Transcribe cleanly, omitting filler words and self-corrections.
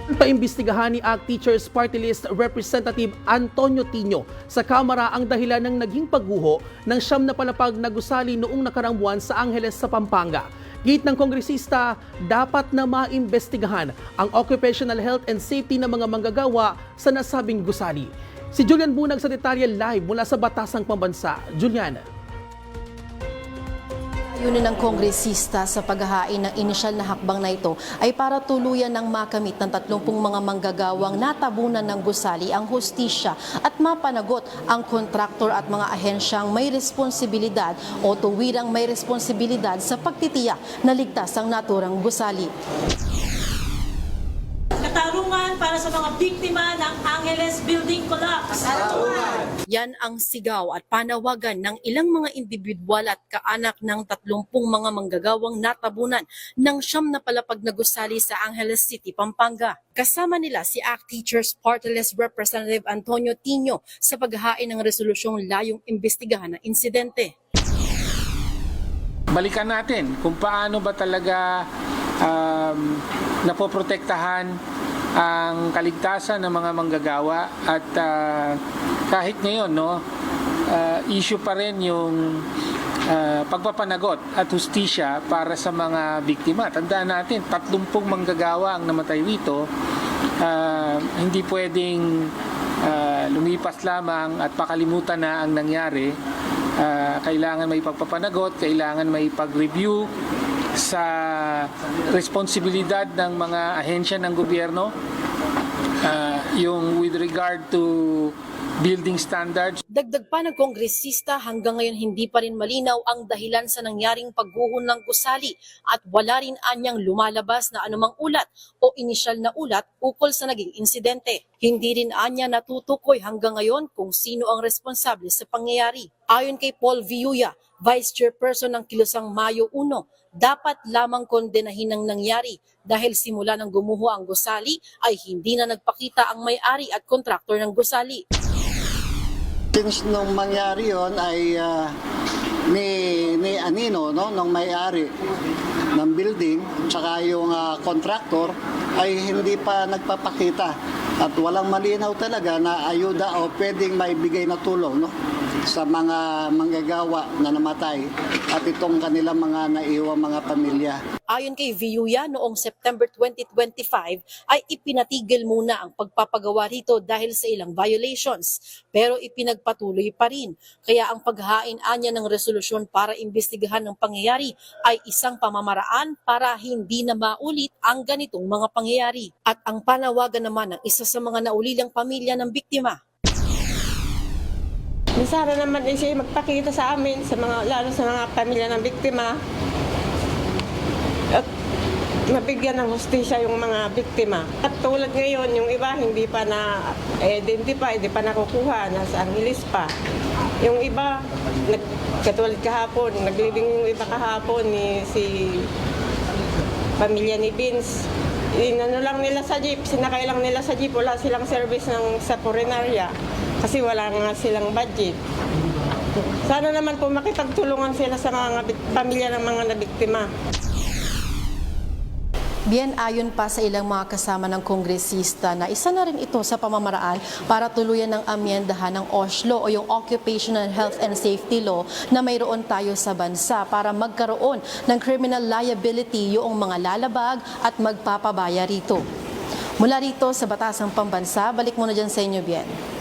Paimbestigahan ni ACT Teachers Party List Representative Antonio Tino sa Kamara ang dahilan ng naging pagguho ng siyam na palapag na gusali noong nakarang buwan sa Angeles sa Pampanga. Git ng kongresista, dapat na maimbestigahan ang occupational health and safety ng mga manggagawa sa nasabing gusali. Si Julian Bunag sa detalye live mula sa Batasang Pambansa. Julian. Layunin ng kongresista sa paghahain ng inisyal na hakbang na ito ay para tuluyan ng makamit ng 30 mga manggagawang natabunan ng gusali ang hustisya at mapanagot ang kontraktor at mga ahensyang may responsibilidad o tuwirang may responsibilidad sa pagtitiyak na ligtas ang naturang gusali. Katarungan para sa mga biktima ng Angeles Building Collapse. Yan ang sigaw at panawagan ng ilang mga individual at kaanak ng 30 mga manggagawang natabunan ng siyam na palapag na gusali sa Angeles City, Pampanga. Kasama nila si ACT Teachers Party List Representative Antonio Tino sa paghahain ng resolusyong layong imbestigahan ng insidente. Balikan natin kung paano ba talaga napoprotektahan ang kaligtasan ng mga manggagawa at kahit ngayon issue pa rin yung pagpapanagot at hustisya para sa mga biktima. Tandaan natin, 30 manggagawa ang namatay rito. Hindi pwedeng lumipas lamang at pakalimutan na ang nangyari. Kailangan may pagpapanagot, kailangan may pag-review sa responsibilidad ng mga ahensya ng gobyerno, yung with regard to building standards. Dagdag pa ng kongresista, hanggang ngayon hindi pa rin malinaw ang dahilan sa nangyaring pagguho ng gusali at wala rin anyang lumalabas na anumang ulat o inisyal na ulat ukol sa naging insidente. Hindi rin anya natutukoy hanggang ngayon kung sino ang responsable sa pangyayari. Ayon kay Paul Villuya, Vice Chairperson ng Kilusang Mayo 1, dapat lamang kondenahin ang nangyari dahil simula ng gumuho ang gusali ay hindi na nagpakita ang may-ari at kontraktor ng gusali. Since nung mangyari yon ay ni Anino, nung may-ari ng building, tsaka yung contractor ay hindi pa nagpapakita at walang malinaw talaga na ayuda o pwedeng maibigay na tulong sa mga manggagawa na namatay at itong kanilang mga naiwang mga pamilya. Ayon kay Villuya, noong September 2025 ay ipinatigil muna ang pagpapagawa rito dahil sa ilang violations, pero ipinagpatuloy pa rin. Kaya ang paghahain anya ng resolusyon para imbestigahan ng pangyayari ay isang pamamaraan para hindi na maulit ang ganitong mga pangyayari. At ang panawagan naman ng isa sa mga naulilang pamilya ng biktima. Sana naman din siya magpakita sa amin, lalo sa mga pamilya ng biktima. At mabigyan ng hustisya yung mga biktima. At tulad ngayon, yung iba hindi pa na-identify, hindi pa nakukuha, nasa Angeles pa. Yung iba, katulad kahapon, naglibing yung iba kahapon si pamilya ni Vince. Inano lang nila sa jeep, sinakay lang nila sa jeep, wala silang service sa Purenaria kasi wala nga silang budget. Sana naman po makipagtulungan sila sa mga pamilya ng mga nabiktima. Bien, ayon pa sa ilang mga kasama ng kongresista na isa na rin ito sa pamamaraan para tuluyan ng amyendahan ng OSLO o yung Occupational Health and Safety Law na mayroon tayo sa bansa para magkaroon ng criminal liability yung mga lalabag at magpapabaya rito. Mula rito sa Batasang Pambansa, balik muna dyan sa inyo, Bien.